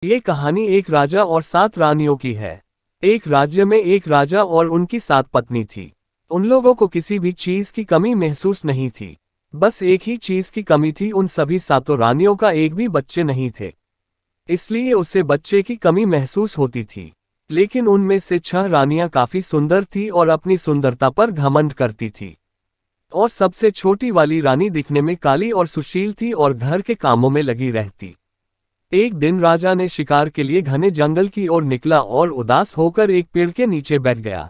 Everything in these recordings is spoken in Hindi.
ये कहानी एक राजा और 7 रानियों की है। एक राज्य में एक राजा और उनकी 7 पत्नी थी। उन लोगों को किसी भी चीज की कमी महसूस नहीं थी। बस एक ही चीज की कमी थी, उन सभी 7 रानियों का एक भी बच्चे नहीं थे। इसलिए उसे बच्चे की कमी महसूस होती थी। लेकिन उनमें से 6 रानियां काफी सुंदर थी और अपनी सुंदरता पर घमंड करती थी। और सबसे छोटी वाली रानी दिखने में काली और सुशील थी और घर के कामों में लगी रहती। एक दिन राजा ने शिकार के लिए घने जंगल की ओर निकला और उदास होकर एक पेड़ के नीचे बैठ गया।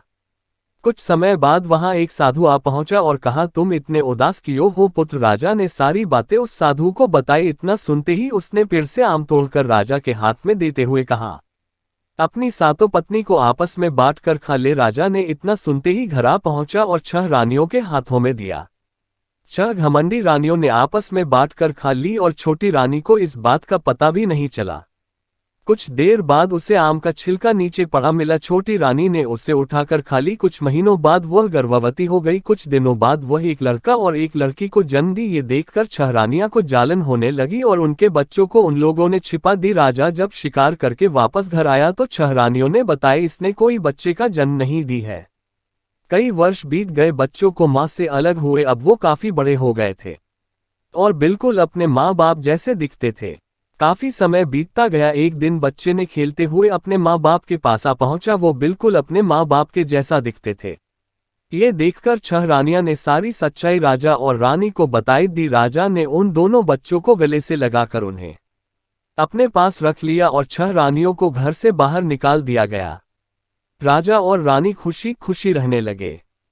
कुछ समय बाद वहां एक साधु आ पहुंचा और कहा, तुम इतने उदास क्यों हो पुत्र? राजा ने सारी बातें उस साधु को बताई। इतना सुनते ही उसने पेड़ से आम तोड़कर राजा के हाथ में देते हुए कहा, अपनी 7 पत्नी को आपस में बांट कर खा ले। राजा ने इतना सुनते ही घर आ पहुंचा और 6 रानियों के हाथों में दिया। 6 घमंडी रानियों ने आपस में बांट कर खा ली और छोटी रानी को इस बात का पता भी नहीं चला। कुछ देर बाद उसे आम का छिलका नीचे पड़ा मिला। छोटी रानी ने उसे उठाकर खा ली। कुछ महीनों बाद वह गर्भवती हो गई। कुछ दिनों बाद वह एक लड़का और एक लड़की को जन्म दी। ये देखकर 6 रानियां को जालन होने लगी और उनके बच्चों को उन लोगों ने छिपा दी। राजा जब शिकार करके वापस घर आया तो 6 रानियों ने बताया, इसने कोई बच्चे का जन्म नहीं दी है। कई वर्ष बीत गए, बच्चों को मां से अलग हुए। अब वो काफी बड़े हो गए थे और बिल्कुल अपने माँ बाप जैसे दिखते थे। काफी समय बीतता गया। एक दिन बच्चे ने खेलते हुए अपने माँ बाप के पास आ पहुंचा। वो बिल्कुल अपने माँ बाप के जैसा दिखते थे। ये देखकर 6 रानियां ने सारी सच्चाई राजा और रानी को बताई दी। राजा ने उन दोनों बच्चों को गले से लगाकर उन्हें अपने पास रख लिया और 6 रानियों को घर से बाहर निकाल दिया गया। राजा और रानी खुशी खुशी रहने लगे।